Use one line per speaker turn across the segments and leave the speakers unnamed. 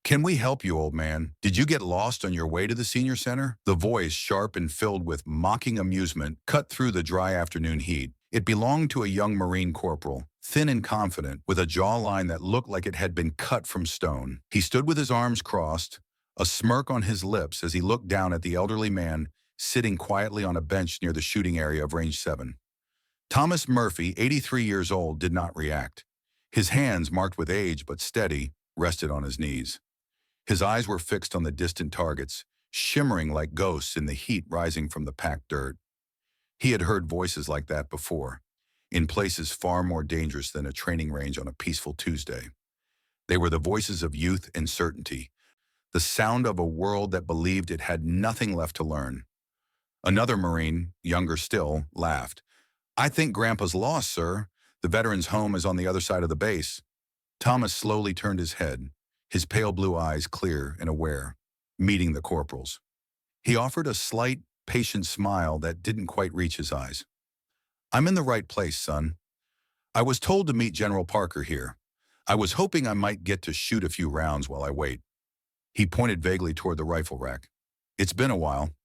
Can we help you, old man? Did you get lost on your way to the senior center? The voice, sharp and filled with mocking amusement, cut through the dry afternoon heat. It belonged to a young Marine corporal, thin and confident, with a jawline that looked like it had been cut from stone. He stood with his arms crossed, a smirk on his lips as he looked down at the elderly man sitting quietly on a bench near the shooting area of Range 7. Thomas Murphy, 83 years old, did not react. His hands, marked with age but steady, rested on his knees. His eyes were fixed on the distant targets, shimmering like ghosts in the heat rising from the packed dirt. He had heard voices like that before, in places far more dangerous than a training range on a peaceful Tuesday. They were the voices of youth and certainty, the sound of a world that believed it had nothing left to learn. Another Marine, younger still, laughed. "I think Grandpa's lost, sir. The veteran's home is on the other side of the base." Thomas slowly turned his head, his pale blue eyes clear and aware, meeting the corporal's. He offered a slight, patient smile that didn't quite reach his eyes. "I'm in the right place, son. I was told to meet General Parker here. I was hoping I might get to shoot a few rounds while I wait." He pointed vaguely toward the rifle rack. "It's been a while."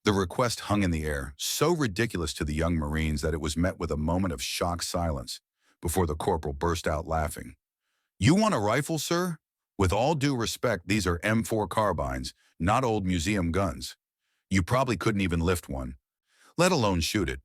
The request hung in the air, so ridiculous to the young Marines that it was met with a moment of shocked silence before the corporal burst out laughing. "You want a rifle, sir? With all due respect, these are M4 carbines, not old museum guns. You probably couldn't even lift one, let alone shoot it."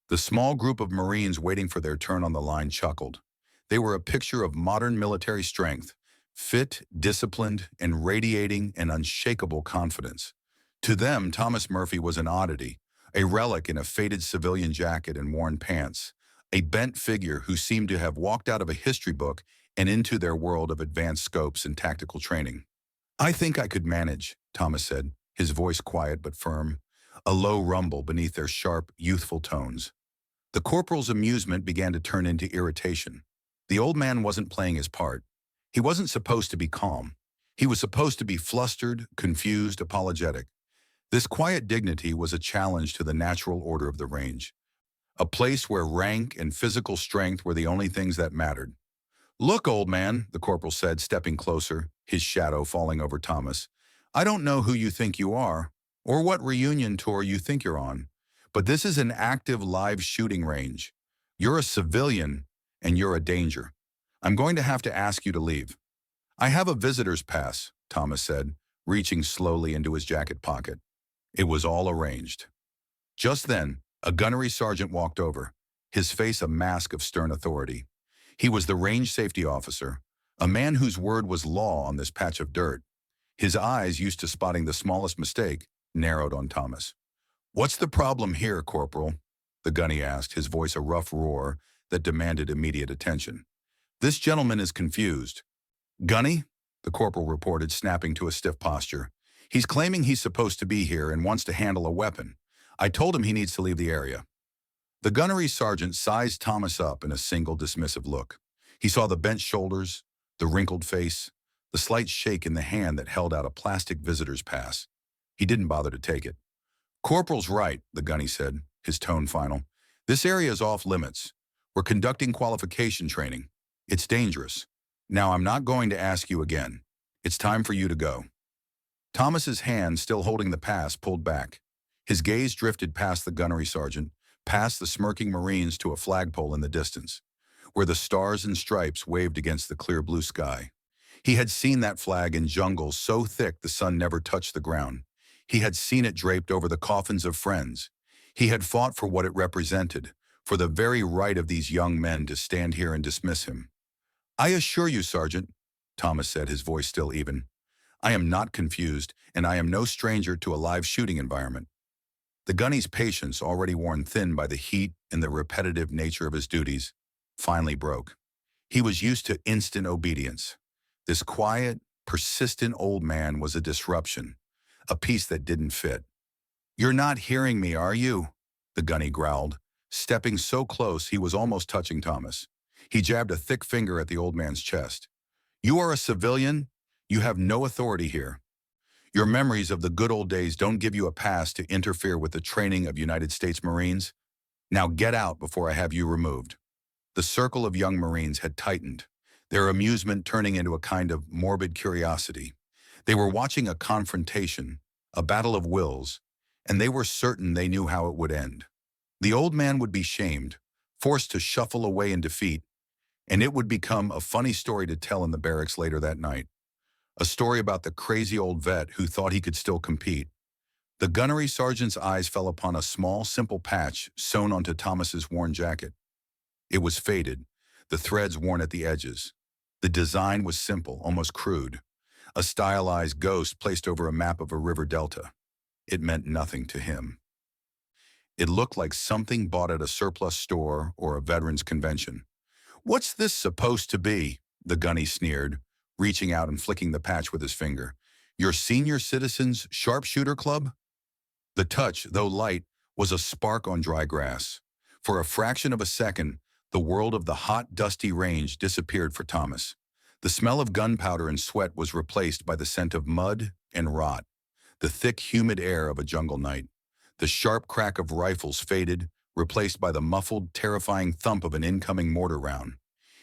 The small group of Marines waiting for their turn on the line chuckled. They were a picture of modern military strength, fit, disciplined, and radiating an unshakable confidence. To them, Thomas Murphy was an oddity, a relic in a faded civilian jacket and worn pants, a bent figure who seemed to have walked out of a history book and into their world of advanced scopes and tactical training. "I think I could manage," Thomas said, his voice quiet but firm, a low rumble beneath their sharp, youthful tones. The corporal's amusement began to turn into irritation. The old man wasn't playing his part. He wasn't supposed to be calm. He was supposed to be flustered, confused, apologetic. This quiet dignity was a challenge to the natural order of the range, a place where rank and physical strength were the only things that mattered. "Look, old man," the corporal said, stepping closer, his shadow falling over Thomas. "I don't know who you think you are, or what reunion tour you think you're on, but this is an active live shooting range. You're a civilian, and you're a danger. I'm going to have to ask you to leave." "I have a visitor's pass," Thomas said, reaching slowly into his jacket pocket. It was all arranged. Just then, a gunnery sergeant walked over, his face a mask of stern authority. He was the range safety officer, a man whose word was law on this patch of dirt. His eyes, used to spotting the smallest mistake, narrowed on Thomas. "What's the problem here, Corporal?" the gunny asked, his voice a rough roar that demanded immediate attention. "This gentleman is confused." "Gunny?" the corporal reported, snapping to a stiff posture. "He's claiming he's supposed to be here and wants to handle a weapon. I told him he needs to leave the area." The gunnery sergeant sized Thomas up in a single dismissive look. He saw the bent shoulders, the wrinkled face, the slight shake in the hand that held out a plastic visitor's pass. He didn't bother to take it. "Corporal's right," the gunny said, his tone final. "This area is off limits. We're conducting qualification training. It's dangerous. Now I'm not going to ask you again. It's time for you to go." Thomas's hand, still holding the pass, pulled back. His gaze drifted past the gunnery sergeant, past the smirking Marines to a flagpole in the distance, where the stars and stripes waved against the clear blue sky. He had seen that flag in jungles so thick the sun never touched the ground. He had seen it draped over the coffins of friends. He had fought for what it represented, for the very right of these young men to stand here and dismiss him. "I assure you, Sergeant," Thomas said, his voice still even, "I am not confused, and I am no stranger to a live shooting environment." The gunny's patience, already worn thin by the heat and the repetitive nature of his duties, finally broke. He was used to instant obedience. This quiet, persistent old man was a disruption, a piece that didn't fit. "You're not hearing me, are you?" the gunny growled, stepping so close he was almost touching Thomas. He jabbed a thick finger at the old man's chest. "You are a civilian. You have no authority here. Your memories of the good old days don't give you a pass to interfere with the training of United States Marines. Now get out before I have you removed." The circle of young Marines had tightened. their amusement turning into a kind of morbid curiosity. They were watching a confrontation, a battle of wills, and they were certain they knew how it would end. The old man would be shamed, forced to shuffle away in defeat, and it would become a funny story to tell in the barracks later that night. A story about the crazy old vet who thought he could still compete. The gunnery sergeant's eyes fell upon a small, simple patch sewn onto Thomas's worn jacket. It was faded, the threads worn at the edges. The design was simple, almost crude. A stylized ghost placed over a map of a river delta. It meant nothing to him. It looked like something bought at a surplus store or a veterans convention. "What's this supposed to be?" the gunny sneered, reaching out and flicking the patch with his finger. "Your senior citizens sharpshooter club?" The touch, though light, was a spark on dry grass. For a fraction of a second, the world of the hot, dusty range disappeared for Thomas. The smell of gunpowder and sweat was replaced by the scent of mud and rot, the thick, humid air of a jungle night. The sharp crack of rifles faded, replaced by the muffled, terrifying thump of an incoming mortar round.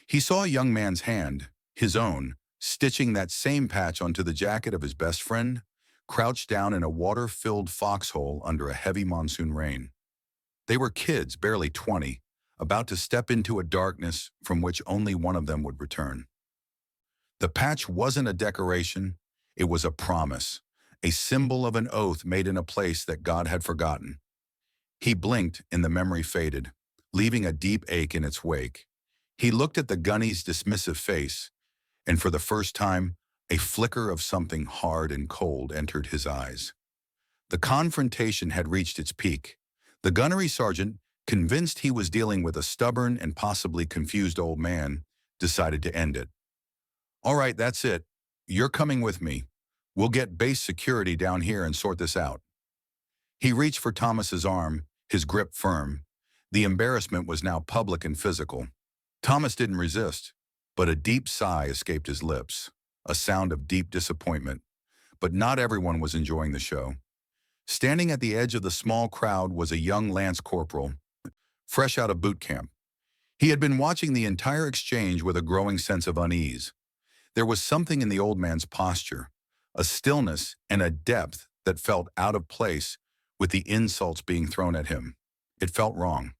He saw a young man's hand, his own, stitching that same patch onto the jacket of his best friend, crouched down in a water-filled foxhole under a heavy monsoon rain. They were kids, barely 20, about to step into a darkness from which only one of them would return. The patch wasn't a decoration, it was a promise, a symbol of an oath made in a place that God had forgotten. He blinked and the memory faded, leaving a deep ache in its wake. He looked at the gunny's dismissive face, and for the first time, a flicker of something hard and cold entered his eyes. The confrontation had reached its peak. The gunnery sergeant, convinced he was dealing with a stubborn and possibly confused old man, decided to end it. "All right, that's it. You're coming with me. We'll get base security down here and sort this out." He reached for Thomas's arm, his grip firm. The embarrassment was now public and physical. Thomas didn't resist, but a deep sigh escaped his lips, a sound of deep disappointment. But not everyone was enjoying the show. Standing at the edge of the small crowd was a young lance corporal, fresh out of boot camp. He had been watching the entire exchange with a growing sense of unease. There was something in the old man's posture, a stillness and a depth that felt out of place with the insults being thrown at him. It felt wrong.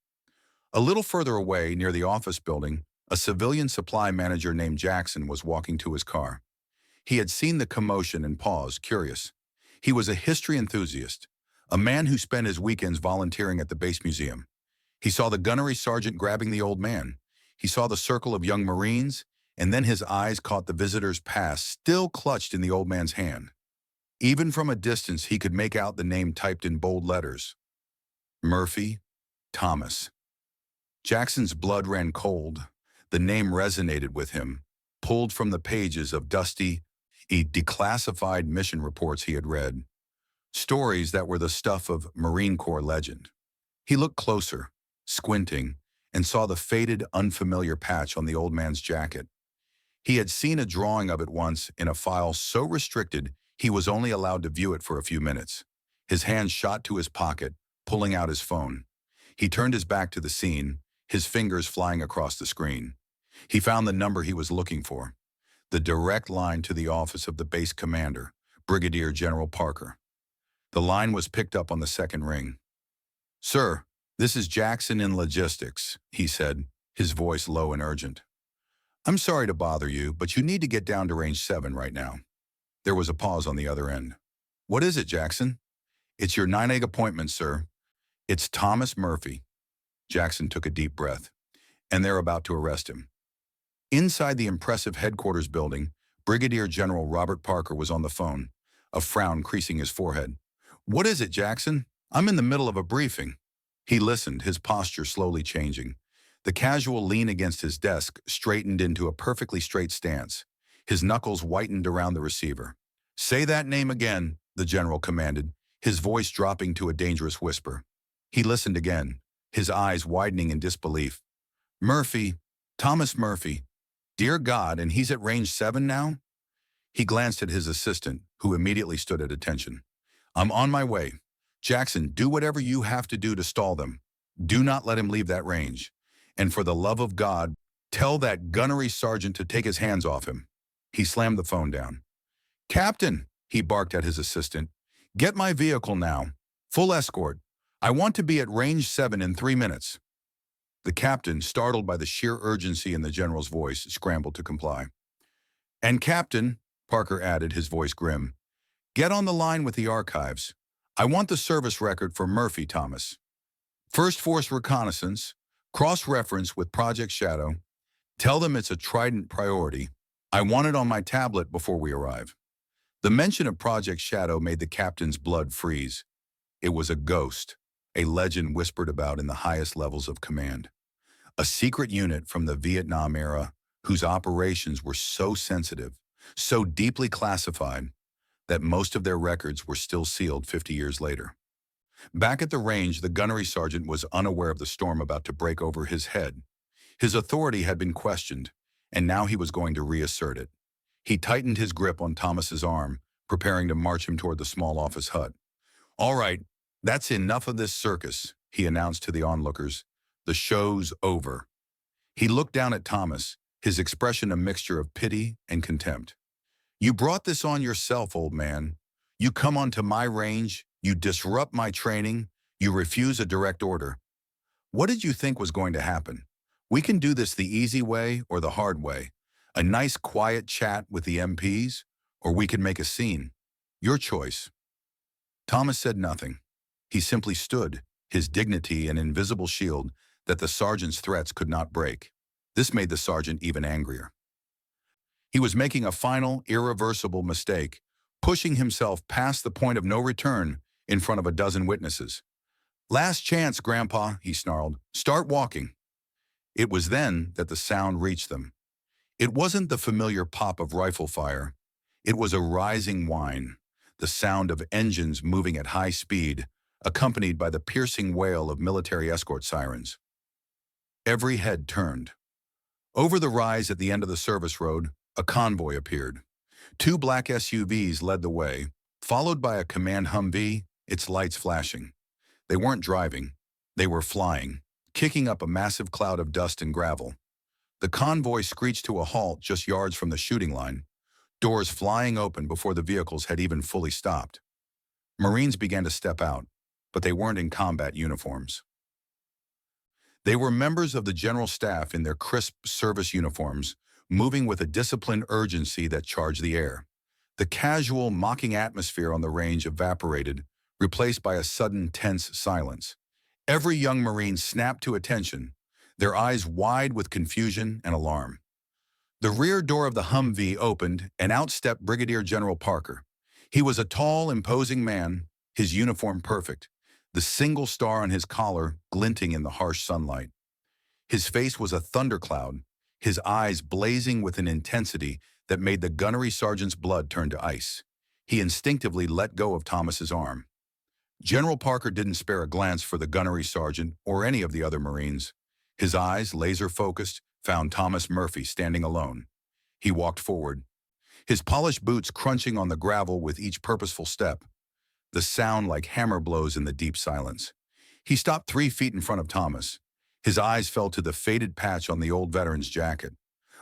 A little further away, near the office building, a civilian supply manager named Jackson was walking to his car. He had seen the commotion and paused, curious. He was a history enthusiast, a man who spent his weekends volunteering at the base museum. He saw the gunnery sergeant grabbing the old man. He saw the circle of young Marines, and then his eyes caught the visitor's pass still clutched in the old man's hand. Even from a distance, he could make out the name typed in bold letters. Murphy, Thomas. Jackson's blood ran cold. The name resonated with him, pulled from the pages of dusty, declassified mission reports he had read. Stories that were the stuff of Marine Corps legend. He looked closer, squinting, and saw the faded, unfamiliar patch on the old man's jacket. He had seen a drawing of it once in a file so restricted he was only allowed to view it for a few minutes. His hand shot to his pocket, pulling out his phone. He turned his back to the scene, his fingers flying across the screen. He found the number he was looking for, the direct line to the office of the base commander, Brigadier General Parker. The line was picked up on the second ring. "Sir, this is Jackson in logistics," he said, his voice low and urgent. "I'm sorry to bother you, but you need to get down to range 7 right now." There was a pause on the other end. "What is it, Jackson?" "It's your 9 appointment, sir. It's Thomas Murphy." Jackson took a deep breath. "And they're about to arrest him." Inside the impressive headquarters building, Brigadier General Robert Parker was on the phone, a frown creasing his forehead. "What is it, Jackson? I'm in the middle of a briefing." He listened, his posture slowly changing. The casual lean against his desk straightened into a perfectly straight stance. His knuckles whitened around the receiver. "Say that name again," the general commanded, his voice dropping to a dangerous whisper. He listened again, his eyes widening in disbelief. "Murphy, Thomas Murphy. Dear God, and he's at range 7 now?" He glanced at his assistant, who immediately stood at attention. "I'm on my way. Jackson, do whatever you have to do to stall them. Do not let him leave that range. And for the love of God, Tell that gunnery sergeant to take his hands off him. He slammed the phone down. Captain, he barked at his assistant, get my vehicle now. Full escort. I want to be at range 7 in 3 minutes. The captain, startled by the sheer urgency in the general's voice, scrambled to comply. And Captain, Parker added, his voice grim, get on the line with the archives. I want the service record for Murphy Thomas. First Force Reconnaissance, cross-reference with Project Shadow. Tell them it's a Trident priority. I want it on my tablet before we arrive. The mention of Project Shadow made the captain's blood freeze. It was a ghost, a legend whispered about in the highest levels of command. A secret unit from the Vietnam era whose operations were so sensitive, so deeply classified, that most of their records were still sealed 50 years later. Back at the range, the gunnery sergeant was unaware of the storm about to break over his head. His authority had been questioned, and now he was going to reassert it. He tightened his grip on Thomas's arm, preparing to march him toward the small office hut. All right, that's enough of this circus, he announced to the onlookers. The show's over. He looked down at Thomas, his expression a mixture of pity and contempt. You brought this on yourself, old man. You come onto my range, you disrupt my training, you refuse a direct order. What did you think was going to happen? We can do this the easy way or the hard way. A nice quiet chat with the MPs, or we can make a scene. Your choice. Thomas said nothing. He simply stood, his dignity an invisible shield that the sergeant's threats could not break. This made the sergeant even angrier. He was making a final, irreversible mistake, pushing himself past the point of no return in front of a dozen witnesses. Last chance, Grandpa, he snarled. Start walking. It was then that the sound reached them. It wasn't the familiar pop of rifle fire. It was a rising whine, the sound of engines moving at high speed, accompanied by the piercing wail of military escort sirens. Every head turned. Over the rise at the end of the service road, a convoy appeared. 2 black SUVs led the way, followed by a command Humvee, its lights flashing. They weren't driving. They were flying, kicking up a massive cloud of dust and gravel. The convoy screeched to a halt just yards from the shooting line, doors flying open before the vehicles had even fully stopped. Marines began to step out, but they weren't in combat uniforms. They were members of the general staff in their crisp service uniforms, moving with a disciplined urgency that charged the air. The casual, mocking atmosphere on the range evaporated, replaced by a sudden, tense silence. Every young Marine snapped to attention, their eyes wide with confusion and alarm. The rear door of the Humvee opened, and out stepped Brigadier General Parker. He was a tall, imposing man, his uniform perfect, the single star on his collar glinting in the harsh sunlight. His face was a thundercloud, his eyes blazing with an intensity that made the gunnery sergeant's blood turn to ice. He instinctively let go of Thomas's arm. General Parker didn't spare a glance for the gunnery sergeant or any of the other Marines. His eyes, laser-focused, found Thomas Murphy standing alone. He walked forward, his polished boots crunching on the gravel with each purposeful step, the sound like hammer blows in the deep silence. He stopped 3 feet in front of Thomas. His eyes fell to the faded patch on the old veteran's jacket.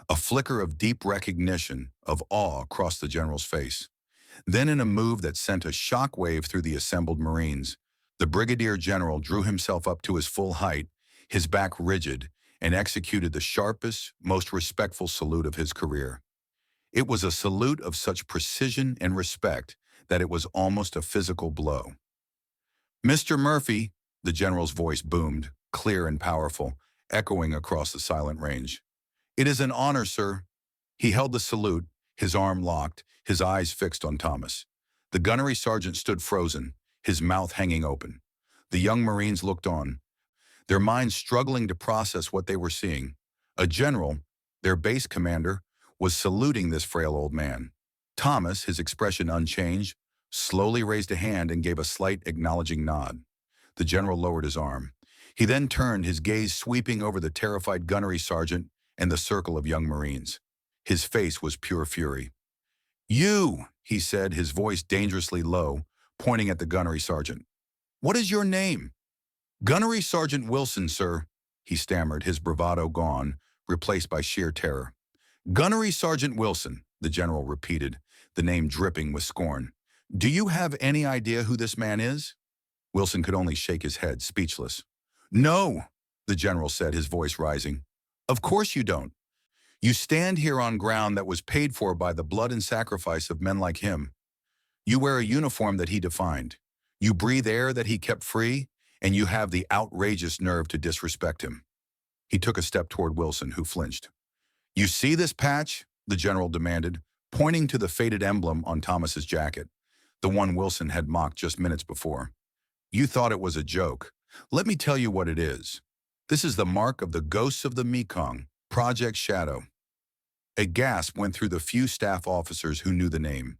A flicker of deep recognition, of awe crossed the general's face. Then, in a move that sent a shock wave through the assembled Marines, the brigadier general drew himself up to his full height, his back rigid, and executed the sharpest, most respectful salute of his career. It was a salute of such precision and respect that it was almost a physical blow. Mr. Murphy, the general's voice boomed, clear and powerful, echoing across the silent range. It is an honor, sir. He held the salute, his arm locked, his eyes fixed on Thomas. The gunnery sergeant stood frozen, his mouth hanging open. The young Marines looked on, their minds struggling to process what they were seeing. A general, their base commander, was saluting this frail old man. Thomas, his expression unchanged, slowly raised a hand and gave a slight acknowledging nod. The general lowered his arm. He then turned, his gaze sweeping over the terrified gunnery sergeant and the circle of young Marines. His face was pure fury. You, he said, his voice dangerously low, pointing at the gunnery sergeant. What is your name? Gunnery Sergeant Wilson, sir, he stammered, his bravado gone, replaced by sheer terror. Gunnery Sergeant Wilson, the general repeated, the name dripping with scorn. Do you have any idea who this man is? Wilson could only shake his head, speechless. No, the general said, his voice rising. Of course you don't. You stand here on ground that was paid for by the blood and sacrifice of men like him. You wear a uniform that he defined. You breathe air that he kept free, and you have the outrageous nerve to disrespect him. He took a step toward Wilson, who flinched. You see this patch? The general demanded, pointing to the faded emblem on Thomas's jacket, the one Wilson had mocked just minutes before. You thought it was a joke. Let me tell you what it is. This is the mark of the ghosts of the Mekong, Project Shadow. A gasp went through the few staff officers who knew the name.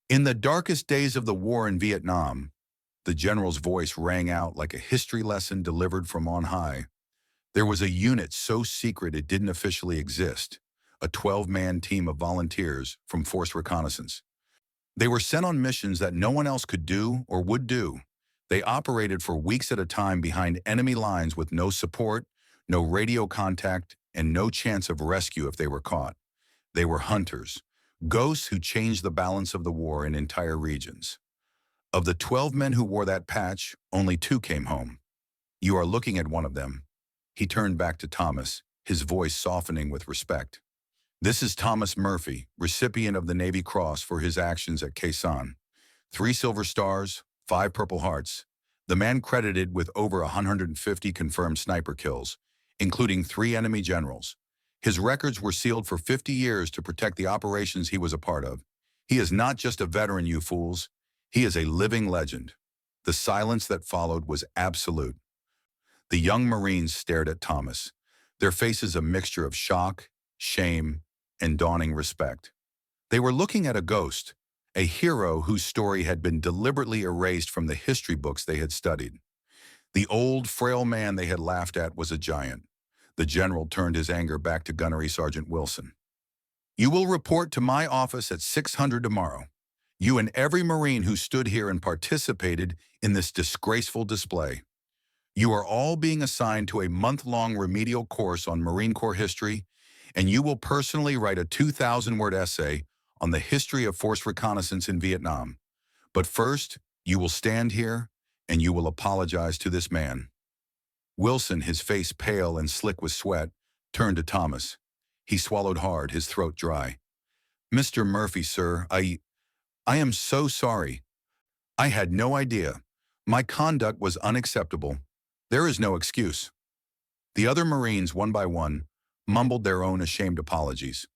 In the darkest days of the war in Vietnam, the general's voice rang out like a history lesson delivered from on high. There was a unit so secret it didn't officially exist, a 12-man team of volunteers from Force Reconnaissance. They were sent on missions that no one else could do or would do. They operated for weeks at a time behind enemy lines with no support, no radio contact, and no chance of rescue if they were caught. They were hunters, ghosts who changed the balance of the war in entire regions. Of the 12 men who wore that patch, only 2 came home. You are looking at one of them. He turned back to Thomas, his voice softening with respect. This is Thomas Murphy, recipient of the Navy Cross for his actions at Quai San. 3 silver stars, 5 Purple Hearts. The man credited with over 150 confirmed sniper kills, including 3 enemy generals. His records were sealed for 50 years to protect the operations he was a part of. He is not just a veteran, you fools. He is a living legend. The silence that followed was absolute. The young Marines stared at Thomas, their faces a mixture of shock, shame, and dawning respect. They were looking at a ghost, a hero whose story had been deliberately erased from the history books they had studied. The old, frail man they had laughed at was a giant. The general turned his anger back to Gunnery Sergeant Wilson. You will report to my office at 600 tomorrow. You and every Marine who stood here and participated in this disgraceful display. You are all being assigned to a month-long remedial course on Marine Corps history, and you will personally write a 2,000-word essay on the history of Force Reconnaissance in Vietnam. But first, you will stand here and you will apologize to this man. Wilson, his face pale and slick with sweat, turned to Thomas. He swallowed hard, his throat dry. Mr. Murphy, sir, I am so sorry. I had no idea. My conduct was unacceptable. There is no excuse. The other Marines, one by one, mumbled their own ashamed apologies.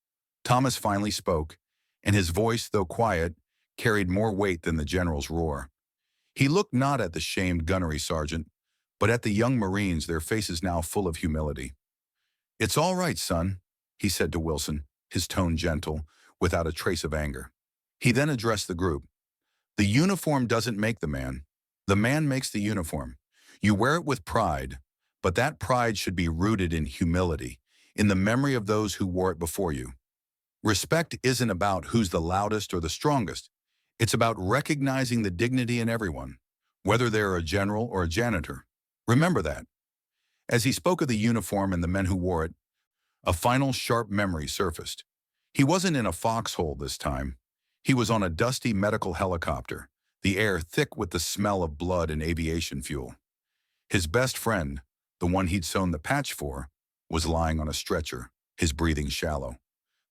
Thomas finally spoke, and his voice, though quiet, carried more weight than the general's roar. He looked not at the shamed gunnery sergeant, but at the young Marines, their faces now full of humility. It's all right, son, he said to Wilson, his tone gentle, without a trace of anger. He then addressed the group. The uniform doesn't make the man makes the uniform. You wear it with pride, but that pride should be rooted in humility, in the memory of those who wore it before you. Respect isn't about who's the loudest or the strongest. It's about recognizing the dignity in everyone, whether they're a general or a janitor. Remember that. As he spoke of the uniform and the men who wore it, a final sharp memory surfaced. He wasn't in a foxhole this time. He was on a dusty medical helicopter, the air thick with the smell of blood and aviation fuel. His best friend, the one he'd sewn the patch for, was lying on a stretcher, his breathing shallow.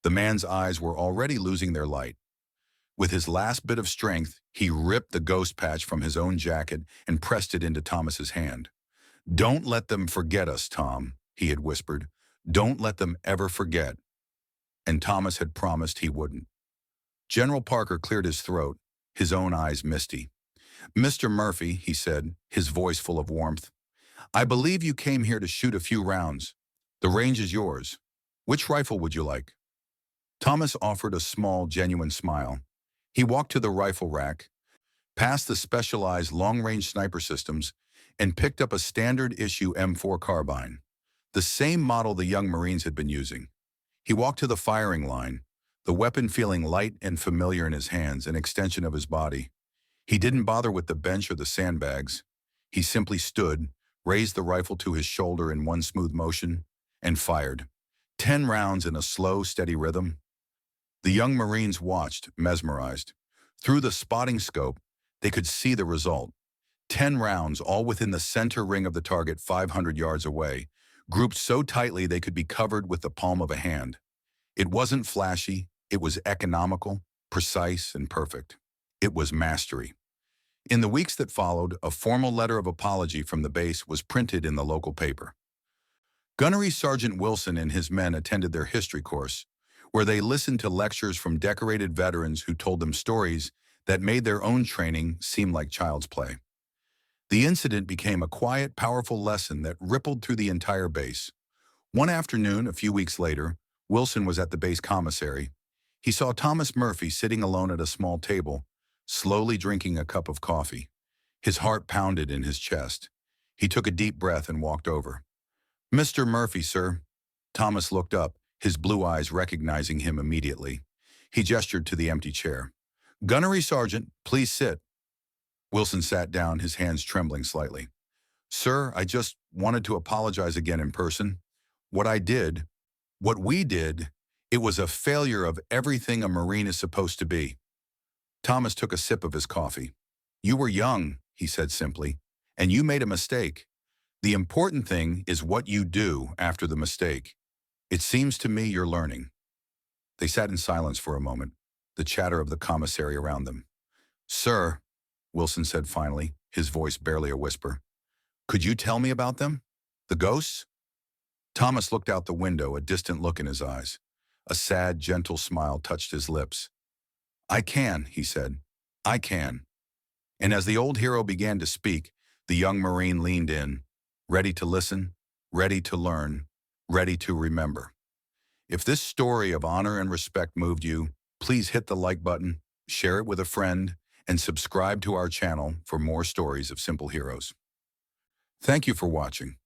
The man's eyes were already losing their light. With his last bit of strength, he ripped the ghost patch from his own jacket and pressed it into Thomas's hand. Don't let them forget us, Tom, he had whispered. Don't let them ever forget. And Thomas had promised he wouldn't. General Parker cleared his throat, his own eyes misty. Mr. Murphy, he said, his voice full of warmth, I believe you came here to shoot a few rounds. The range is yours. Which rifle would you like? Thomas offered a small, genuine smile. He walked to the rifle rack, past the specialized long-range sniper systems, and picked up a standard-issue M4 carbine, the same model the young Marines had been using. He walked to the firing line, the weapon feeling light and familiar in his hands, an extension of his body. He didn't bother with the bench or the sandbags. He simply stood, raised the rifle to his shoulder in one smooth motion, and fired. 10 rounds in a slow, steady rhythm. The young Marines watched, mesmerized. Through the spotting scope, they could see the result. 10 rounds, all within the center ring of the target 500 yards away, grouped so tightly they could be covered with the palm of a hand. It wasn't flashy, it was economical, precise, and perfect. It was mastery. In the weeks that followed, a formal letter of apology from the base was printed in the local paper. Gunnery Sergeant Wilson and his men attended their history course, where they listened to lectures from decorated veterans who told them stories that made their own training seem like child's play. The incident became a quiet, powerful lesson that rippled through the entire base. One afternoon, a few weeks later, Wilson was at the base commissary. He saw Thomas Murphy sitting alone at a small table, slowly drinking a cup of coffee. His heart pounded in his chest. He took a deep breath and walked over. "Mr. Murphy, sir." Thomas looked up, his blue eyes recognizing him immediately. He gestured to the empty chair. "Gunnery Sergeant, please sit." Wilson sat down, his hands trembling slightly. "Sir, I just wanted to apologize again in person. What we did, it was a failure of everything a Marine is supposed to be." Thomas took a sip of his coffee. "You were young," he said simply, "and you made a mistake. The important thing is what you do after the mistake. It seems to me you're learning." They sat in silence for a moment, the chatter of the commissary around them. "Sir," Wilson said finally, his voice barely a whisper, "could you tell me about them? The ghosts?" Thomas looked out the window, a distant look in his eyes. A sad, gentle smile touched his lips. "I can," he said. "I can." And as the old hero began to speak, the young Marine leaned in, ready to listen, ready to learn, ready to remember. If this story of honor and respect moved you, please hit the like button, share it with a friend, and subscribe to our channel for more stories of simple heroes. Thank you for watching.